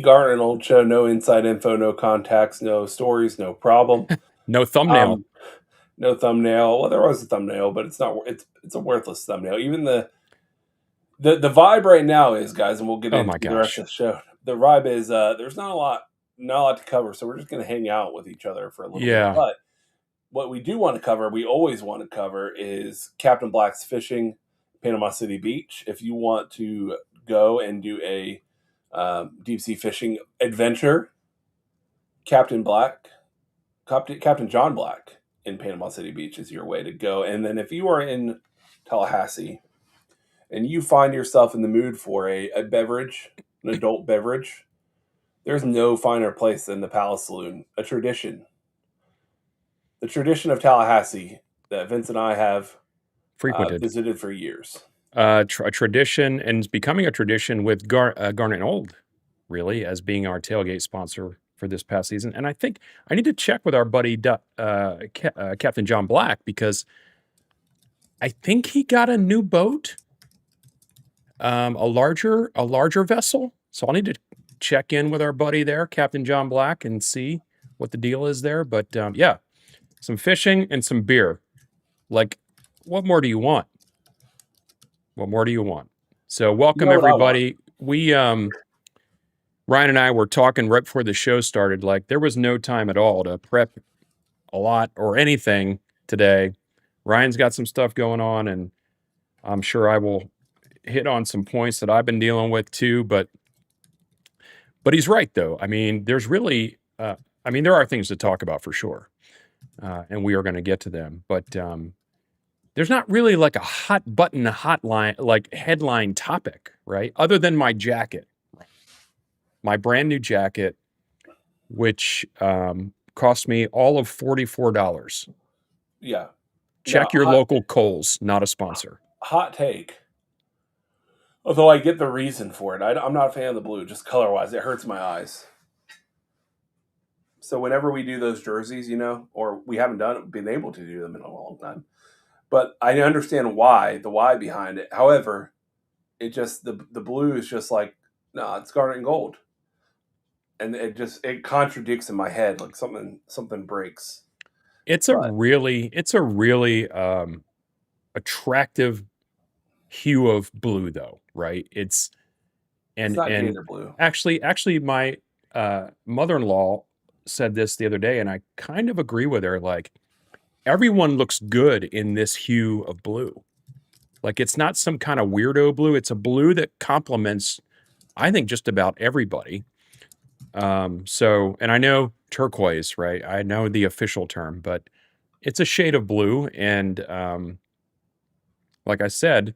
Garnet and Old Show. No inside info, no contacts, no stories, no problem. No thumbnail. No thumbnail. Well, there was a thumbnail, but it's not. It's a worthless thumbnail. Even the vibe right now is, guys, and we'll get Oh into my the rest gosh. of the show. The vibe is there's not a lot to cover, so we're just going to hang out with each other for a little bit. Yeah. But what we do want to cover, we always want to cover, is Captain Black's fishing, Panama City Beach. If you want to go and do a deep sea fishing adventure, Captain John Black in Panama City Beach is your way to go. And then if you are in Tallahassee and you find yourself in the mood for a beverage, an adult beverage, there's no finer place than the Palace Saloon, a tradition. The tradition of Tallahassee that Vince and I have Frequented. visited for years. A tradition, and it's becoming a tradition with Garnet Old, really, as being our tailgate sponsor for this past season. And I think I need to check with our buddy Captain John Black, because I think he got a new boat, a larger vessel. So I'll need to check in with our buddy there, Captain John Black, and see what the deal is there. But yeah, some fishing and some beer. Like, what more do you want? What more do you want? So welcome, everybody. We Ryan and I were talking right before the show started. Like, there was no time at all to prep a lot or anything today. Ryan's got some stuff going on, and I'm sure I will hit on some points that I've been dealing with too. But he's right, though. I mean, there's really, there are things to talk about for sure, and we are going to get to them. But there's not really like a hotline, like headline topic, right? Other than my jacket, my brand new jacket, which cost me all of $44. Yeah. Check your local Kohl's, not a sponsor. Hot take. Although I get the reason for it. I'm not a fan of the blue, just color-wise. It hurts my eyes. So whenever we do those jerseys, or we haven't been able to do them in a long time. But I understand the why behind it. However, it just, the blue is just like, no, it's Garnet and gold. And it contradicts in my head, like something breaks. It's a really attractive hue of blue, though, right? It's not gator blue. Actually, my mother-in-law said this the other day, and I kind of agree with her. Like, everyone looks good in this hue of blue. Like, it's not some kind of weirdo blue. It's a blue that complements, I think, just about everybody. And I know turquoise, right? I know the official term, but it's a shade of blue. And like I said,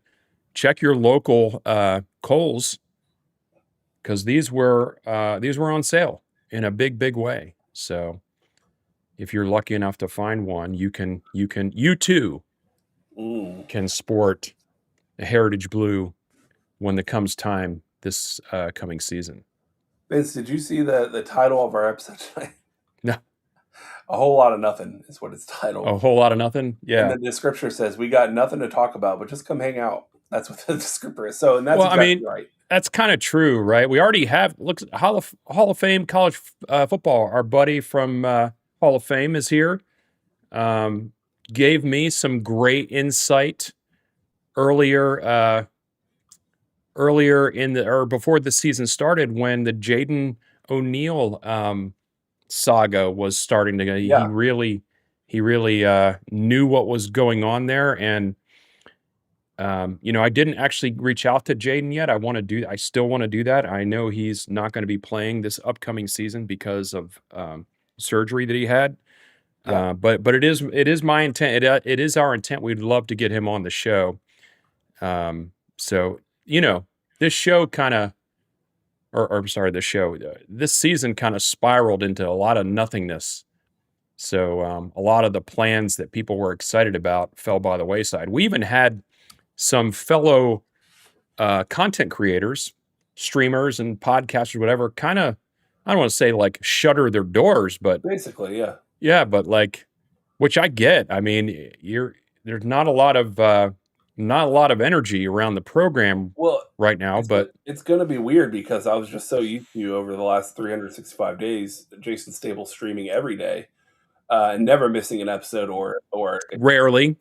check your local Kohl's, because these were on sale in a big way. So if you're lucky enough to find one, you too can sport a heritage blue when it comes time this coming season. Vince, did you see the title of our episode tonight? No. A whole lot of nothing is what it's titled. A whole lot of nothing? Yeah. And then the scripture says, we got nothing to talk about, but just come hang out. That's what the scripture is. So, and that's right. That's kind of true, right? We already have, Hall of Fame college football. Our buddy from Hall of Fame is here. Gave me some great insight earlier before the season started, when the Jaden O'Neal saga was starting to go. Yeah. He really knew what was going on there. And I didn't actually reach out to Jaden yet. I still want to do that. I know he's not going to be playing this upcoming season because of surgery that he had. Yeah. But it is my intent. It is our intent. We'd love to get him on the show. So, this show this season kind of spiraled into a lot of nothingness. So a lot of the plans that people were excited about fell by the wayside. We even had some fellow content creators, streamers and podcasters, whatever, kind of, I don't want to say like shutter their doors, but basically, yeah. Yeah, but like, which I get. I mean, there's not a lot of not a lot of energy around the program Well, right now, but it's going to be weird because I was just so used to over the last 365 days, Jason Stable streaming every day and never missing an episode or rarely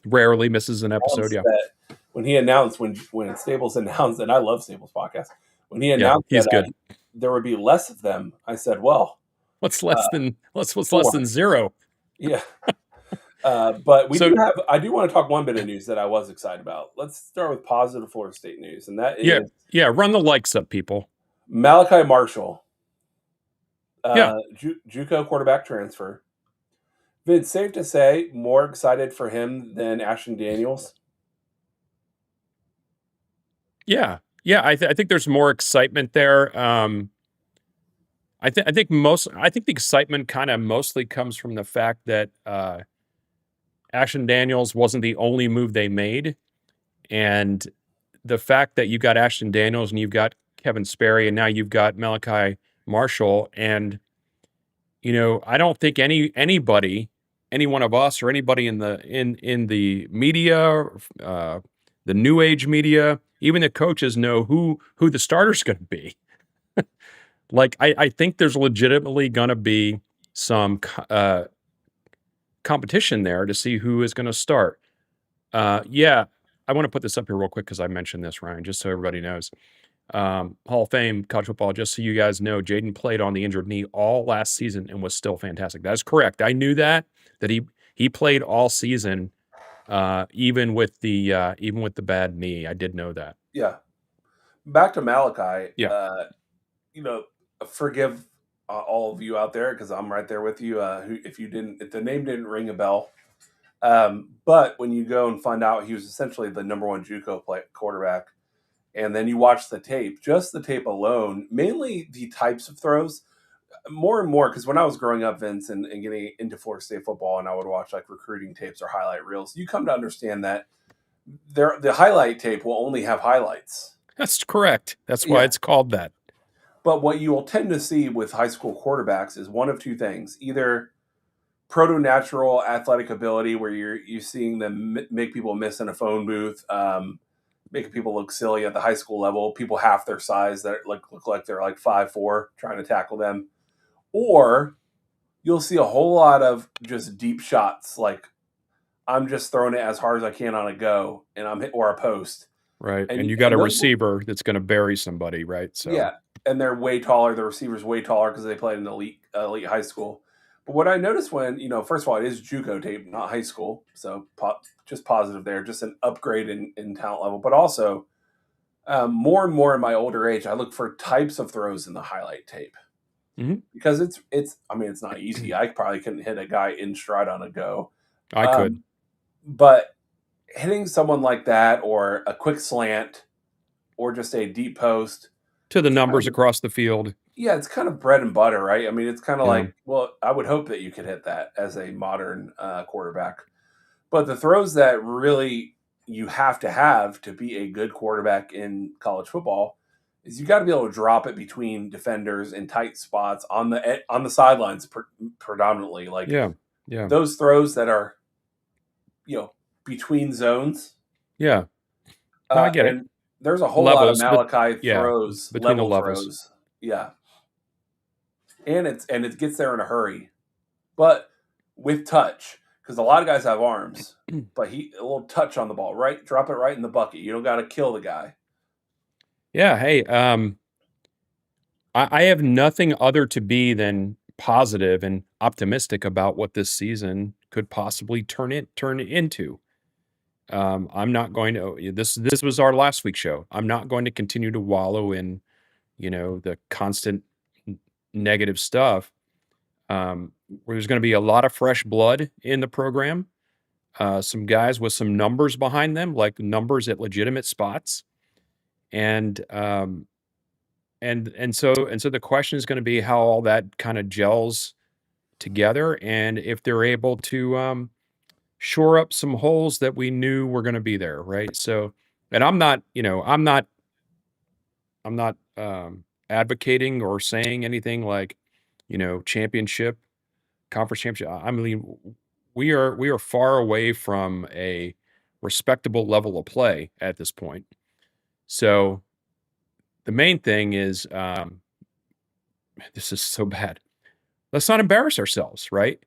misses an episode. announced Yeah. that when he announced when Stables announced, and I love Stables podcast, when he Yeah. announced He's that good. there would be less of them, I said, well, What's uh, less 4. than zero? Yeah. But So I do want to talk one bit of news that I was excited about. Let's start with positive Florida State news, and that yeah, is yeah, run the likes up, people. Malachi Marshall, Yeah. JUCO quarterback transfer. Vince, safe to say, more excited for him than Ashton Daniels. Yeah. Yeah, I think there's more excitement there. I think the excitement kind of mostly comes from the fact that Ashton Daniels wasn't the only move they made, and the fact that you got Ashton Daniels and you've got Kevin Sperry and now you've got Malachi Marshall, and I don't think any one of us or anybody in the media, uh, the new age media, even the coaches know who the starter's going to be. Like I think there's legitimately going to be some competition there to see who is going to start. Yeah, I want to put this up here real quick because I mentioned this, Ryan, just so everybody knows. Hall of Fame college football. Just so you guys know, Jaden played on the injured knee all last season and was still fantastic. That's correct. I knew that he played all season, even with the bad knee. I did know that. Yeah. Back to Malachi. Yeah. You know, forgive all of you out there because I'm right there with you. Who, if the name didn't ring a bell, but when you go and find out he was essentially the number one JUCO quarterback, and then you watch the tape, just the tape alone, mainly the types of throws, more and more. Because when I was growing up, Vince, and getting into Florida State football, and I would watch like recruiting tapes or highlight reels, you come to understand that the highlight tape will only have highlights. That's correct. That's why Yeah. it's called that. But what you will tend to see with high school quarterbacks is one of two things: either proto-natural athletic ability, where you're seeing them make people miss in a phone booth, making people look silly at the high school level, people half their size that look like they're like 5'4", trying to tackle them, or you'll see a whole lot of just deep shots, like I'm just throwing it as hard as I can on a go, and I'm hit or a post, Right. and And you got a those receiver that's going to bury somebody, right? So, yeah, and they're way taller. The receiver's way taller because they played in elite high school. But what I noticed when first of all, it is JUCO tape, not high school, so just positive there, just an upgrade in talent level. But also, more and more in my older age, I look for types of throws in the highlight tape mhm. because it's. I mean, it's not easy. I probably couldn't hit a guy in stride on a go, I could. um, but hitting someone like that, or a quick slant, or just a deep post, To the it's numbers kind of across the field. yeah, it's kind of bread and butter, right? I mean, it's kind of Yeah. like, well, I would hope that you could hit that as a modern quarterback. But the throws that really you have to be a good quarterback in college football is you got to be able to drop it between defenders in tight spots on the sidelines predominantly, like Yeah. Yeah. those throws that are you know between zones. Yeah. No, I get it. And there's a whole lot of Levels, but Malachi yeah, throws, between the level levels. throws. Yeah, and it gets there in a hurry, but with touch, because a lot of guys have arms, but a little touch on the ball, right? Drop it right in the bucket. You don't got to kill the guy. Yeah. Hey, I have nothing other to be than positive and optimistic about what this season could possibly turn into. I'm not going to. This was our last week's show. I'm not going to continue to wallow in, the constant negative stuff. There's going to be a lot of fresh blood in the program. Some guys with some numbers behind them, like numbers at legitimate spots, and so the question is going to be how all that kind of gels together, and if they're able to shore up some holes that we knew were going to be there, right? So, and I'm not advocating or saying anything like, championship, conference championship. I mean, we are far away from a respectable level of play at this point. So the main thing is, this is so bad. Let's not embarrass ourselves, right?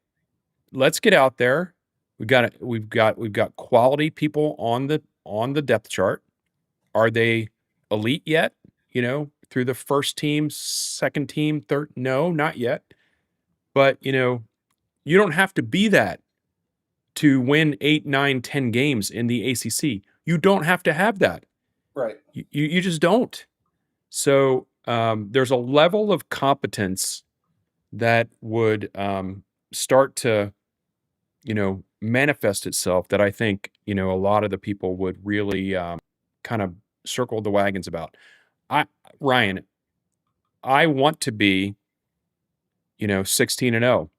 Let's get out there. We've got quality people on the depth chart. Are they elite yet? Through the first team, second team, third? No, not yet. But you don't have to be that to win 8, 9, 10 games in the ACC. You don't have to have that. Right. You just don't. So there's a level of competence that would start to, manifest itself that I think, a lot of the people would really kind of circle the wagons about. Ryan, I want to be, 16-0.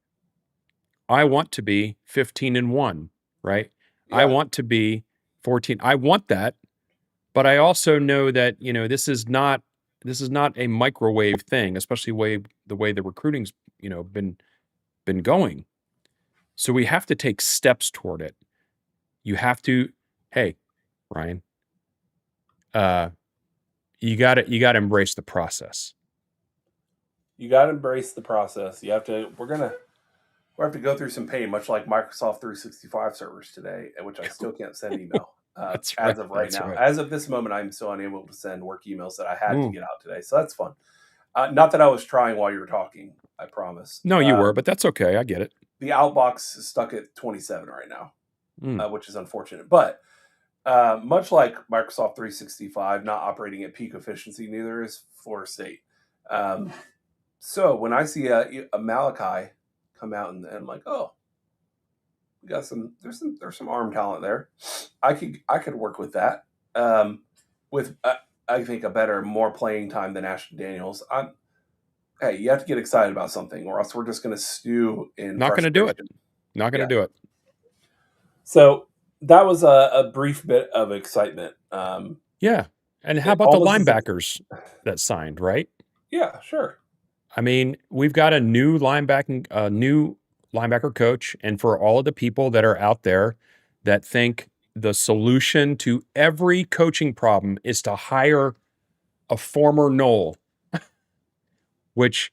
I want to be 15-1, right? I Yeah. want to be 14. I want that, but I also know that, this is not a microwave thing, especially the way the recruiting's, been going. So we have to take steps toward it. You have to, hey, Ryan, you gotta embrace the process. You got to embrace the process. You have to. We have to go through some pain, much like Microsoft 365 servers today, at which I still can't send email That's right. as of right That's now. right. As of this moment, I'm still unable to send work emails that I had to Ooh. get out today. So that's fun. Not that I was trying while you were talking, I promise. No, you were, but that's okay. I get it. The outbox is stuck at 27 right now, Mm. which is unfortunate. But much like Microsoft 365 not operating at peak efficiency, neither is Florida State. So when I see a Malachi come out and I'm like, oh, we got there's some arm talent there. I could work with that. With I think a better, more playing time than Ashton Daniels. Hey, you have to get excited about something, or else we're just going to stew in Not going to do it. frustration. Not going to Yeah. do it. So that was a brief bit of excitement. Yeah. And how It about the almost as if- linebackers that signed, right? yeah, sure. I mean, we've got a new linebacker coach, and for all of the people that are out there that think the solution to every coaching problem is to hire a former Nole, which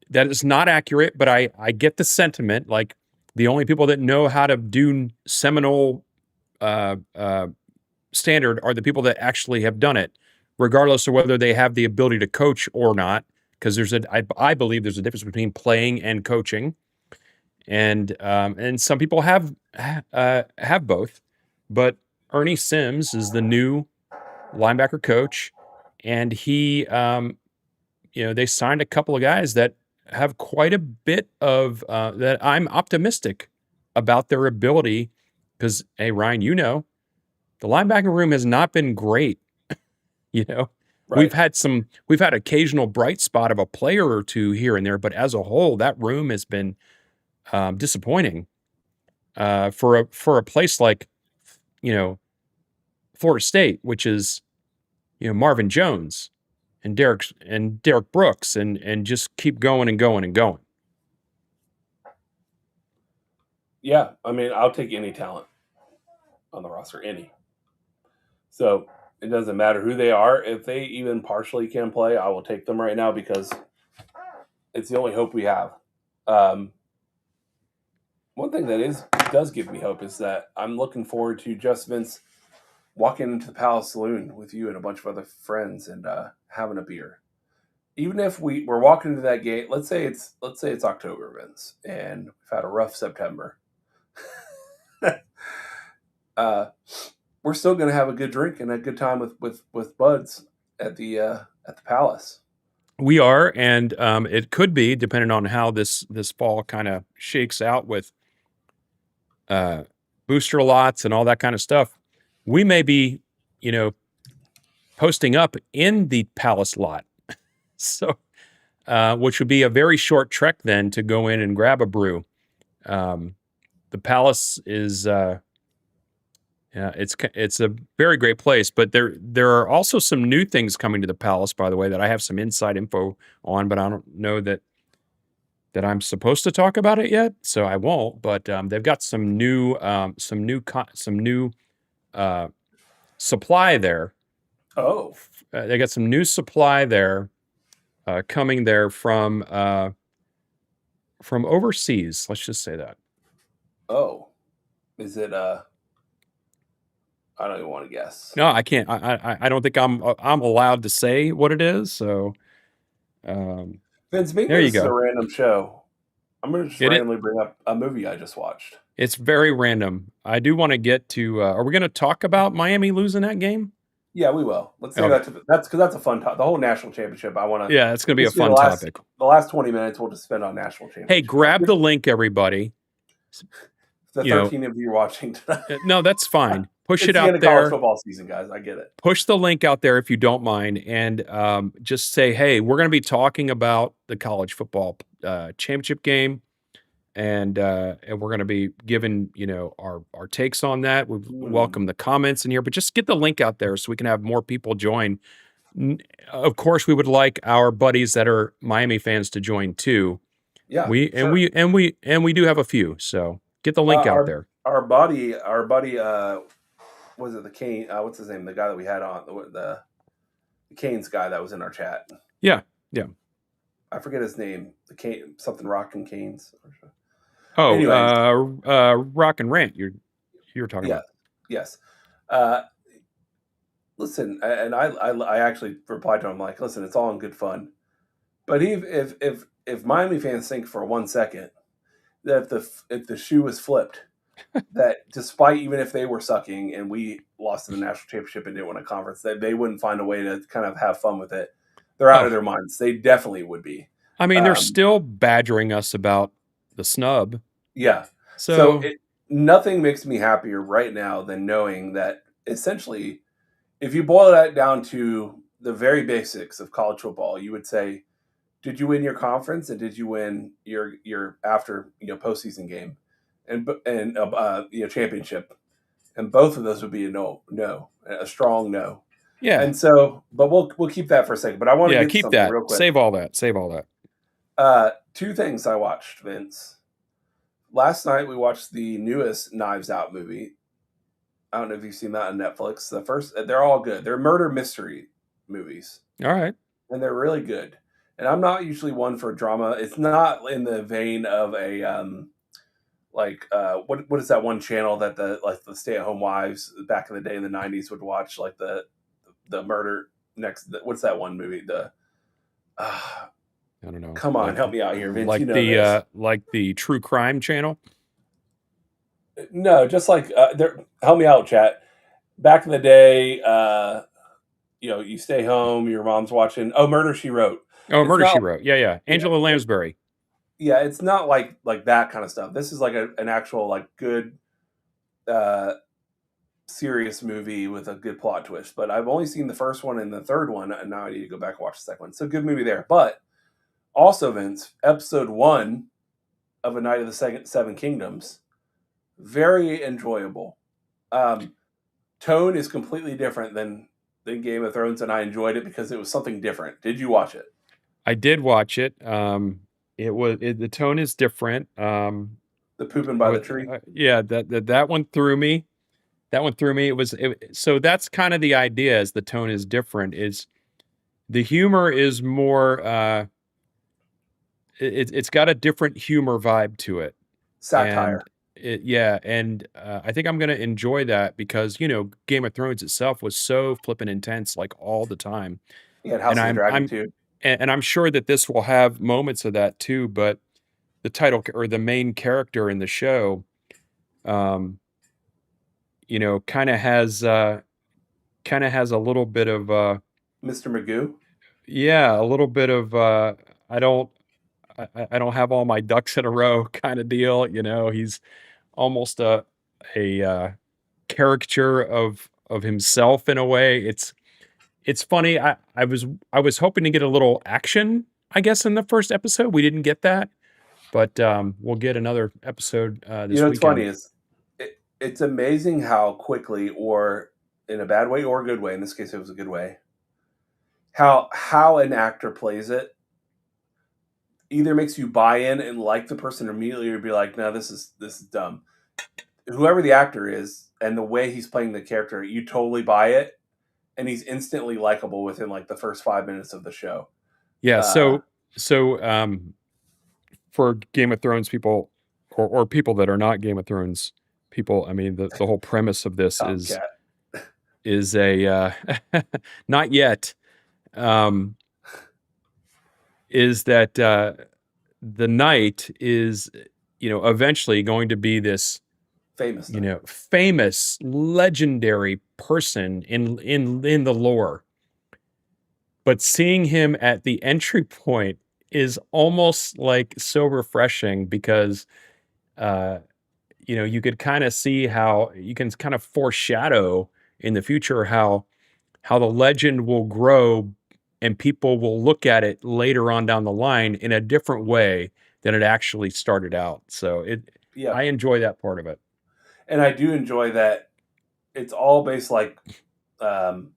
that is not accurate, but I get the sentiment. Like, the only people that know how to do Seminole standard are the people that actually have done it, regardless of whether they have the ability to coach or not. Because I believe there's a difference between playing and coaching, and some people have both. But Ernie Sims is the new linebacker coach, and he, they signed a couple of guys that have quite a bit of that I'm optimistic about their ability. Because, hey, Ryan, the linebacker room has not been great. Right. We've had occasional bright spot of a player or two here and there, but as a whole, that room has been disappointing for a place like Florida State, which is Marvin Jones and Derek Brooks, and just keep going and going and going. Yeah, I mean, I'll take any talent on the roster, any. So it doesn't matter who they are. If they even partially can play, I will take them right now because it's the only hope we have. One thing that does give me hope is that I'm looking forward to Just Vince walking into the Palace Saloon with you and a bunch of other friends and having a beer. Even if we're walking into that gate, let's say it's October, Vince, and we've had a rough September. We're still going to have a good drink and a good time with buds at the Palace. We are, and it could be, depending on how this fall kind of shakes out with booster lots and all that kind of stuff. We may be, posting up in the Palace lot, so which would be a very short trek then to go in and grab a brew. The Palace is, it's a very great place, but there are also some new things coming to the Palace, by the way, that I have some inside info on, but I don't know that that I'm supposed to talk about it yet, so I won't. But they've got some new uh, supply there. Oh, They got some new supply there coming there from overseas. Let's just say that. oh, is it? I don't even want to guess. No, I can't. I don't think I'm allowed to say what it is. So um, Vince, being there that you this is a go. random show, I'm going to just It randomly bring up a movie I just watched. it's very random. I do want to get to. Are we going to talk about Miami losing that game? Yeah, we will. Let's save Okay. that to that's because that's a fun the whole national championship. I want to. Yeah, it's going to be a This will be fun topic. the last 20 minutes. We'll just spend on national Hey, championship. grab the link, everybody. The You know, 13 of you watching tonight. no, that's fine. Push It's it the end out of college there. football season, guys. I get it. Push the link out there if you don't mind, and just say, "Hey, we're going to be talking about the college football championship game, and we're going to be giving our takes on that. We welcome the comments in here, but just get the link out there so we can have more people join. Of course, we would like our buddies that are Miami fans to join too. Yeah, We and sure. we do have a few, so get the link out there. Our buddy, was it the Kane? What's his name? The guy that we had on the Canes guy that was in our chat. Yeah. I forget his name. The Kane something Rockin' Canes. Oh, Anyways, Rock and Rant. You're talking yeah, about. yes. Listen, and I actually replied to him like, listen, it's all in good fun, but if Miami fans think for 1 second that if the shoe was flipped, that despite even if they were sucking and we lost in the national championship and didn't win a conference, that they wouldn't find a way to kind of have fun with it. They're out of their minds. They definitely would be. I mean, they're still badgering us about the snub. Yeah. So nothing makes me happier right now than knowing that essentially, if you boil that down to the very basics of college football, you would say, did you win your conference and did you win your after postseason game and championship? And both of those would be a strong no. Yeah. And so, but we'll keep that for a second. But I want to get keep something that. real quick. Save all that. Two things I watched, Vince. Last night we watched the newest Knives Out movie. I don't know if you've seen that on Netflix. They're all good. They're murder mystery movies. All right. And they're really good. And I'm not usually one for drama. It's not in the vein of a what is that one channel that the stay-at-home wives back in the day in the 90s would watch, like the murder next, what's that one movie? I don't know. Come on, help me out here, Vince. Like the true crime channel. No, just like help me out, chat. Back in the day, you stay home, your mom's watching. Oh, Murder She Wrote. Oh, Murder She Wrote. Yeah. Angela Lansbury. Yeah, it's not like that kind of stuff. This is like an actual like good, serious movie with a good plot twist. But I've only seen the first one and the third one, and now I need to go back and watch the second one. So good movie there. But also, Vince, episode 1 of A Night of the Seven Kingdoms, very enjoyable. Tone is completely different than Game of Thrones, and I enjoyed it because it was something different. Did you watch it? I did watch it. The tone is different. The pooping by the tree. That one threw me. So that's kind of the idea. Is the tone is different. Is the humor is more. It's got a different humor vibe to it. Satire. And I think I'm going to enjoy that because Game of Thrones itself was so flippin' intense, like all the time. Yeah, House of the Dragon too. And I'm sure that this will have moments of that too. But the title or the main character in the show, kind of has a little bit of Mr. Magoo. Yeah, a little bit of I don't have all my ducks in a row kind of deal. He's almost a caricature of himself in a way. It's funny. I was hoping to get a little action, I guess, in the first episode. We didn't get that, but we'll get another episode this weekend. What's funny is it's amazing how quickly, or in a bad way or a good way, in this case it was a good way, how an actor plays it. either makes you buy in and like the person immediately, or be like, no, this is dumb. Whoever the actor is and the way he's playing the character, you totally buy it, and he's instantly likable within like the first 5 minutes of the show. Yeah, Uh, so for Game of Thrones people or people that are not Game of Thrones people, I mean, the whole premise of this Tomcat. is a not yet, um, is that the knight is, eventually going to be this, Famous night. famous, legendary person in the lore. But seeing him at the entry point is almost like so refreshing because uh you could kind of see how you can kind of foreshadow in the future how the legend will grow and people will look at it later on down the line in a different way than it actually started out. So Yeah. I enjoy that part of it. And I do enjoy that it's all based like um,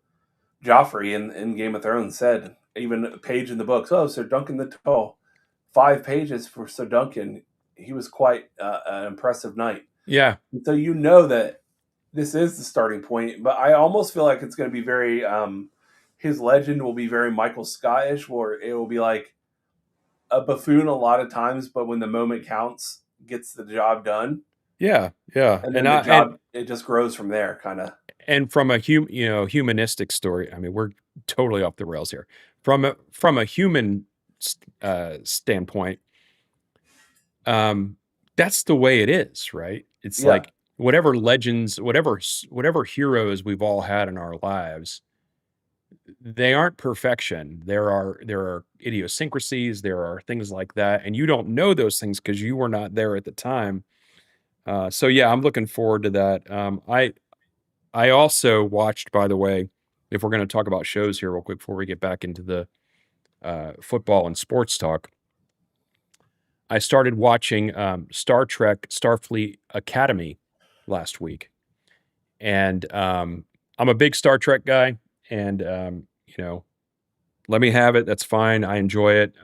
Joffrey in Game of Thrones said, even a page in the books. Oh, Sir Duncan the Tall, 5 pages for Sir Duncan. He was quite an impressive knight. Yeah. And so you know that this is the starting point, but I almost feel like it's going to be very. His legend will be very Michael Scottish, where it will be like a buffoon a lot of times, but when the moment counts, gets the job done, Yeah. Yeah. and And then the I and job it just grows from there, kind of. and from a humanistic story, I mean, we're totally off the rails here. From a human standpoint, um, that's the way it is, right? It's Yeah, like whatever legends, whatever heroes we've all had in our lives, they aren't perfection. There are idiosyncrasies, there are things like that, and you don't know those things because you were not there at the time. So yeah, I'm looking forward to that. I also watched, by the way, if we're going to talk about shows here real quick before we get back into the football and sports talk, I started watching Star Trek Starfleet Academy last week. And I'm a big Star Trek guy. And, let me have it. That's fine. I enjoy it.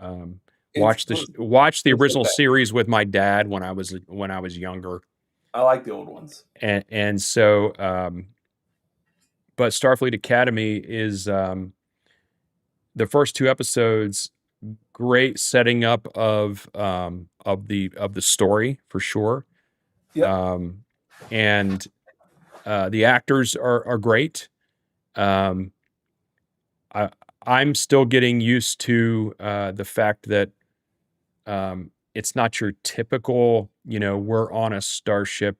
it's Watch the it's original okay. series with my dad when I was younger. I like the old ones. And so, but Starfleet Academy is the first two episodes, great setting up of the story for sure. Yep. Um, and the actors are great. Um, I I'm still getting used to the fact that it's not your typical, we're on a starship,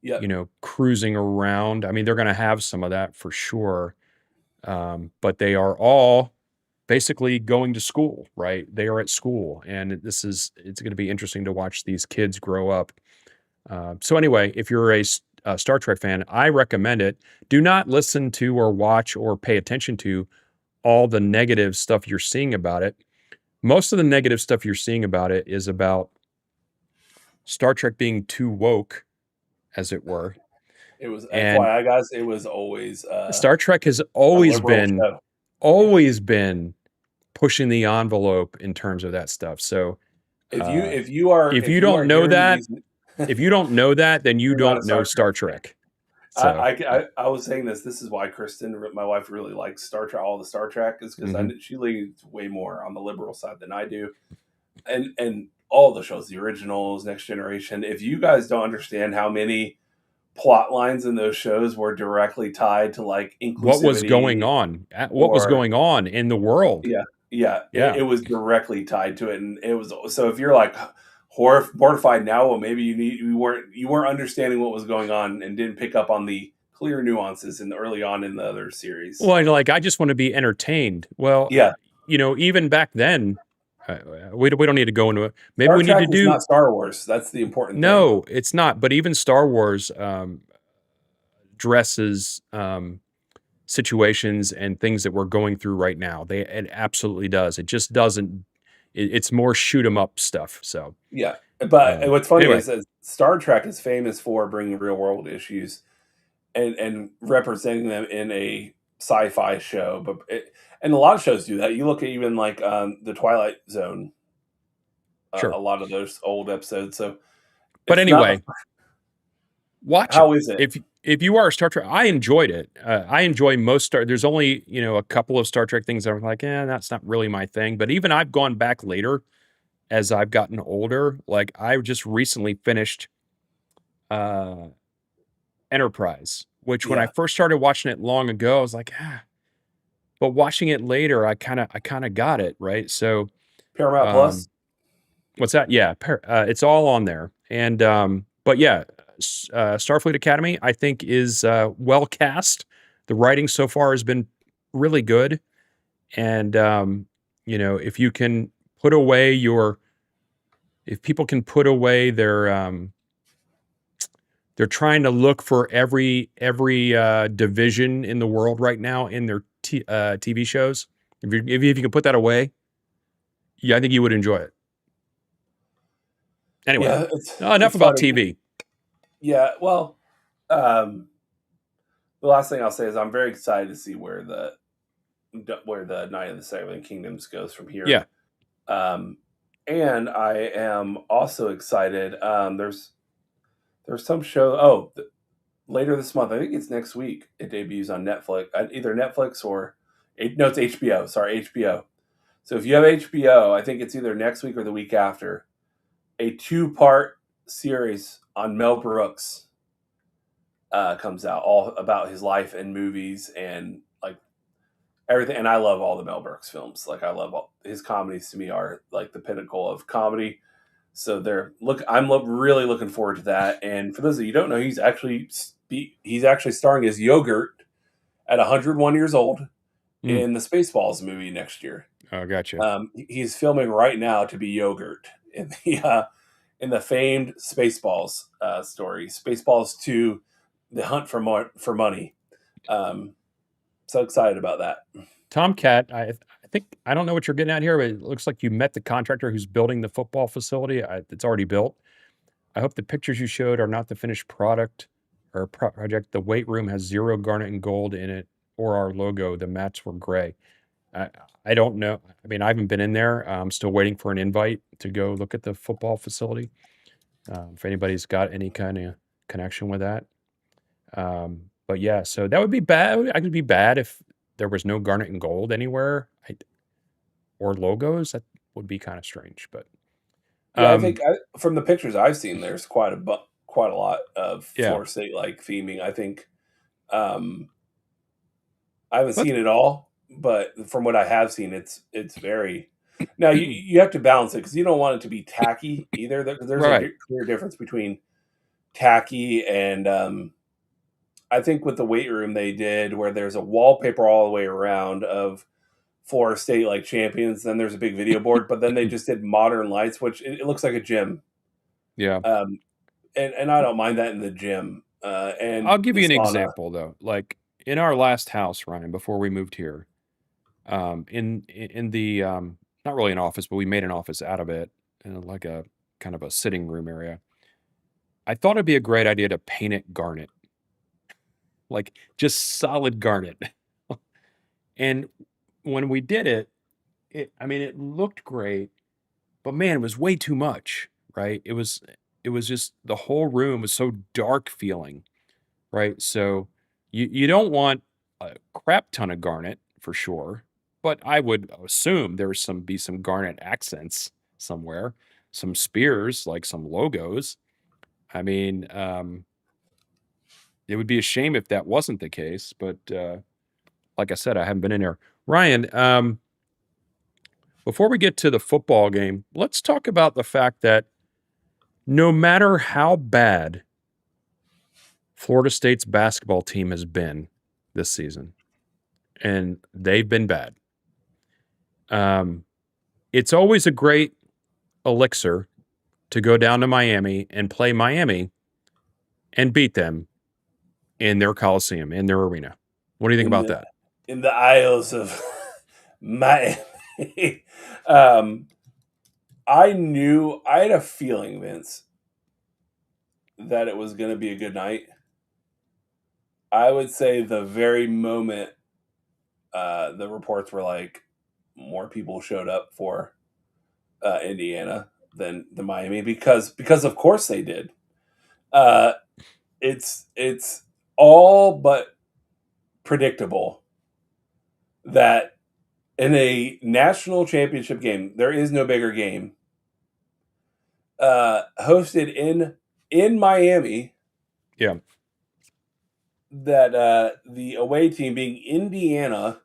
Yep. cruising around. I mean, they're going to have some of that for sure. But they are all basically going to school, right? They are at school, and it's going to be interesting to watch these kids grow up. So anyway, if you're a Star Trek fan, I recommend it. Do not listen to or watch or pay attention to all the negative stuff you're seeing about it. Most of the negative stuff you're seeing about it is about Star Trek being too woke, as it were. It was And FYI, guys. It was always Star Trek has a always liberal been show. Yeah. always been pushing the envelope in terms of that stuff. So If you uh, if you are if if you you don't are know hearing that, these, if you don't know that, then you you're not a don't know Star Trek Star fan. Trek. I, So I was saying this. This is why Kristen, my wife, really likes Star Trek. All the Star Trek is because mhm. she leans way more on the liberal side than I do, and all the shows, the originals, Next Generation. If you guys don't understand how many plot lines in those shows were directly tied to like What was going inclusivity, on? What was or going on in the world? yeah, yeah, Yeah. it was directly tied to it, and it was so. If you're like horror mortified now, well, maybe you weren't understanding what was going on and didn't pick up on the clear nuances in the early on in the other series. Well, and like I just want to be entertained. Well, Yeah, even back then, we don't need to go into it. Maybe Star we need to Trek is do. not Star Wars. That's the important thing. No, it's not. But even Star Wars dresses situations and things that we're going through right now. It absolutely does. It just doesn't. It's more shoot 'em up stuff. So Yeah, but what's funny anyway, is that Star Trek is famous for bringing real world issues and representing them in a sci-fi show. And a lot of shows do that. You look at even like the Twilight Zone. Sure. a lot of those old episodes. So But it's not the anyway, watch it. how is it? If you are a Star Trek, I enjoyed it. I enjoy most Star. There's only a couple of Star Trek things that I'm like, that's not really my thing. But even I've gone back later as I've gotten older. Like I just recently finished uh, Enterprise, which when I Yeah, first started watching it long ago, I was like, but watching it later, I kind of got it right. So, Paramount um, Plus. what's that? Yeah, it's all on there. And but yeah, Starfleet Academy, I think, is well cast. The writing so far has been really good, and if you can put away your, if people can put away their, they're trying to look for every division in the world right now in their TV shows. If you can put that away, yeah, I think you would enjoy it. Anyway, Yeah, enough it's about funny. TV. Yeah, well, um, the last thing I'll say is I'm very excited to see where the Night of the Seven Kingdoms goes from here. Yeah. Um, and I am also excited. There's some show. Oh, later this month. I think it's next week. It debuts on Netflix, either Netflix or no, it's HBO. Sorry, HBO. So if you have HBO, I think it's either next week or the week after. A two-part series on Mel Brooks comes out, all about his life and movies and like everything. And I love all the Mel Brooks films. Like I love his comedies. To me, are like the pinnacle of comedy. So I'm really looking forward to that. And for those of you who don't know, he's actually starring as Yogurt at 101 years old Mm. in the Spaceballs movie next year. Oh, gotcha. He's filming right now to be Yogurt in the famed Spaceballs story, Spaceballs 2, The Hunt for Money. Um, so excited about that. Tomcat, I think I don't know what you're getting at here, but it looks like you met the contractor who's building the football facility. It's already built. I hope the pictures you showed are not the finished product or project. The weight room has zero garnet and gold in it, or our logo. The mats were gray. I, I don't know. I mean, I haven't been in there. I'm still waiting for an invite to go look at the football facility. If anybody's got any kind of connection with that. But yeah, so that would be bad. I could be bad if there was no garnet and gold anywhere, or logos. That would be kind of strange. But Yeah, I um, think from the pictures I've seen, there's quite a lot of yeah, Florida State like theming. I think um, I haven't let's seen it all, but from what I have seen, it's very. Now you have to balance it because you don't want it to be tacky either. There's a right. clear difference between tacky and I think with the weight room they did where there's a wallpaper all the way around of Florida State like champions. Then there's a big video board, but then they just did modern lights, which it looks like a gym. Yeah, Um, and I don't mind that in the gym I'll and give the you an sauna. example though. Like in our last house, Ryan, before we moved here, in the not really an office, but we made an office out of it, and like a kind of a sitting room area. I thought it'd be a great idea to paint it garnet, like just solid garnet. And when we did it, I mean, it looked great, but man, it was way too much, right? It was just the whole room was so dark feeling, right? So you don't want a crap ton of garnet for sure, but I would assume there's some garnet accents somewhere, some spears, like some logos. I mean, it would be a shame if that wasn't the case, but like I said, I haven't been in there. Ryan, before we get to the football game, let's talk about the fact that no matter how bad Florida State's basketball team has been this season, and they've been bad, um, it's always a great elixir to go down to Miami and play Miami and beat them in their Coliseum, in their arena. What do you think in about the that? in the Isles of Miami. um, I had a feeling, Vince, that it was going to be a good night. I would say the very moment the reports were like more people showed up for Indiana, than Miami because of course they did. Uh, it's all but predictable that in a national championship game, there is no bigger game. Hosted in Miami, Yeah. that the away team being Indiana,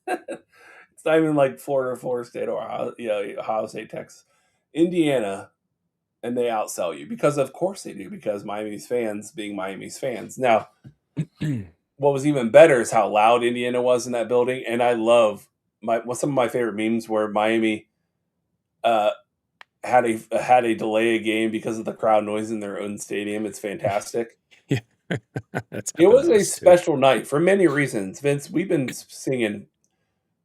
it's not even like Florida State, or Ohio State, Texas, Indiana, and they outsell you because of course they do, because Miami's fans being Miami's fans. Now, what was even better is how loud Indiana was in that building, and I love some of my favorite memes where Miami uh, had a delay a game because of the crowd noise in their own stadium. It's fantastic. Yeah. That's It happened was to a us too. special night for many reasons, Vince. We've been singing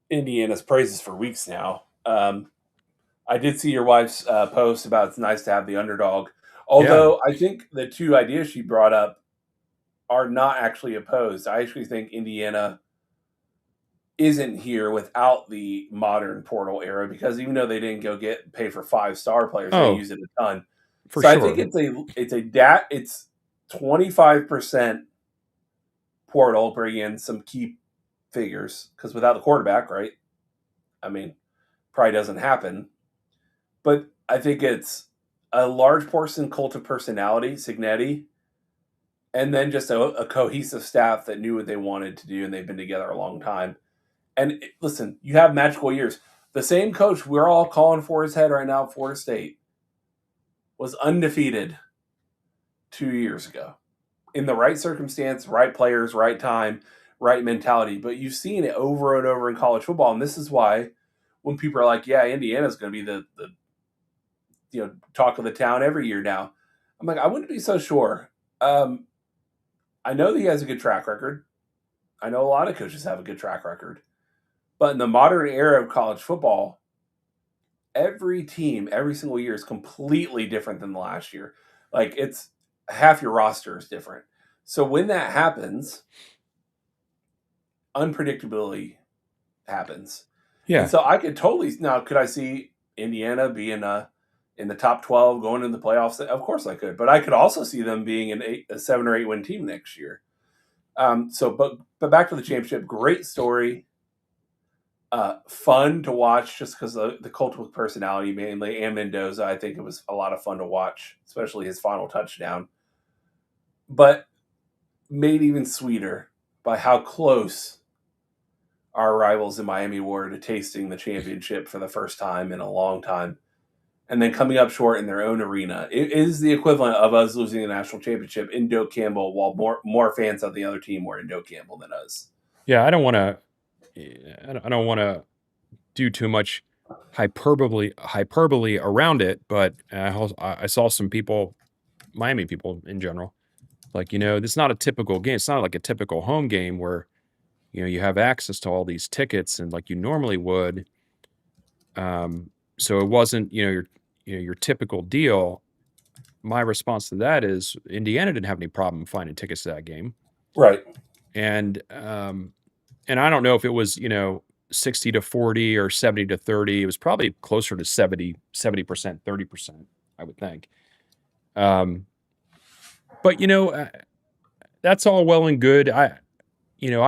Indiana's praises for weeks now. I did see your wife's post about it's nice to have the underdog. Yeah. Although I think the two ideas she brought up are not actually opposed. I actually think Indiana isn't here without the modern portal era, because even though they didn't go pay for 5-star players, they Oh, use it a ton. for So I think sure. it's 25% portal, bring in some key figures, because without the quarterback, right? I mean, probably doesn't happen. But I think it's a large portion cult of personality, Signetti, and then just a cohesive staff that knew what they wanted to do, and they've been together a long time. And listen, you have magical years. The same coach we're all calling for his head right now at Florida State was undefeated 2 years ago. In the right circumstance, right players, right time, right mentality. But you've seen it over and over in college football. And this is why when people are like, yeah, Indiana's going to be the talk of the town every year now, I'm like, I wouldn't be so sure. I know that he has a good track record. I know a lot of coaches have a good track record. But in the modern era of college football, every team, every single year is completely different than the last year. Like, it's half your roster is different. So when that happens, unpredictability happens. And Yeah. so I could totally now, could I see Indiana being in the top 12 going into the playoffs? Of course I could. But I could also see them being a 7 or 8 win team next year. But back to the championship, great story. Fun to watch just because the cult with personality mainly, and Mendoza. I think it was a lot of fun to watch, especially his final touchdown. But made even sweeter by how close our rivals in Miami were to tasting the championship for the first time in a long time, and then coming up short in their own arena. It is the equivalent of us losing the national championship in Doak Campbell, while more fans of the other team were in Doak Campbell than us. Yeah. I don't want to do too much hyperbole around it, but I saw some people, Miami people in general, like, this is not a typical game. It's not like a typical home game where, you have access to all these tickets and like you normally would. So it wasn't, your typical deal. My response to that is Indiana didn't have any problem finding tickets to that game. Right. And I don't know if it was, 60-40 or 70-30. It was probably closer to 70%, 30%, I would think. But that's all well and good. I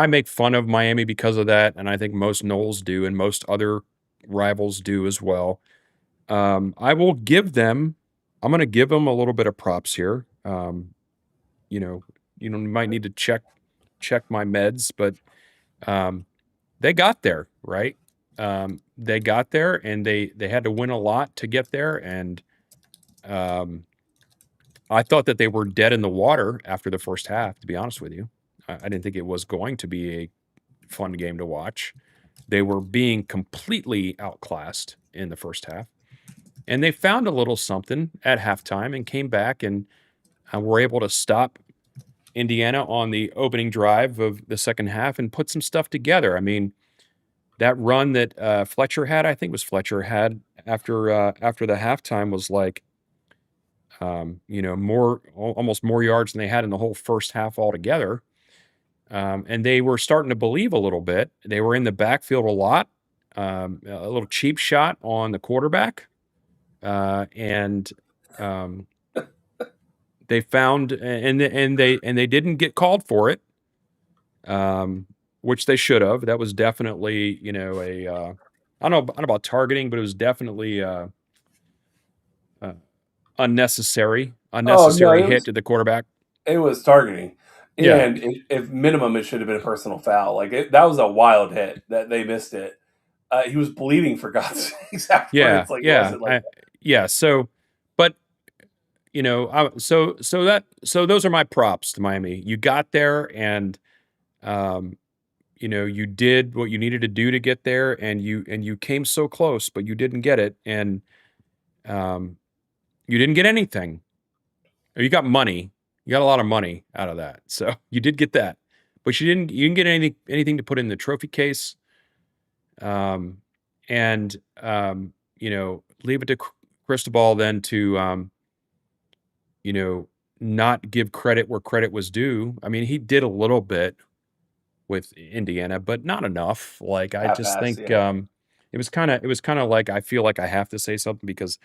make fun of Miami because of that, and I think most Noles do, and most other rivals do as well. I will give them. I'm going to give them a little bit of props here. You know, you might need to check my meds, but um, they got there, right? They got there, and they had to win a lot to get there, and um, I thought that they were dead in the water after the first half. To be honest with you, I didn't think it was going to be a fun game to watch. They were being completely outclassed in the first half, and they found a little something at halftime and came back and were able to stop Indiana on the opening drive of the second half and put some stuff together. I mean, that run that Fletcher had, I think it was Fletcher had after the halftime was like, almost more yards than they had in the whole first half altogether. And they were starting to believe a little bit. They were in the backfield a lot. A little cheap shot on the quarterback. and um, they found and they didn't get called for it, which they should have. That was definitely, a I don't know about targeting, but it was definitely uh, Oh no, unnecessary hit to the quarterback. it was targeting, Yeah, and if minimum, it should have been a personal foul. That was a wild hit that they missed it. He was bleeding for God's sakes yeah, afterwards. Like it yeah, wasn't like yeah. So, but so those are my props to Miami. You got there, and um, you did what you needed to do to get there, and you came so close, but you didn't get it, and um, you didn't get anything. Or you got money. You got a lot of money out of that, so you did get that, but you didn't get anything to put in the trophy case. Um, and leave it to Cristobal then to you know, not give credit where credit was due. I mean, he did a little bit with Indiana, but not enough. Like I just half-ass. think Yeah, it was kind of like I feel like I have to say something because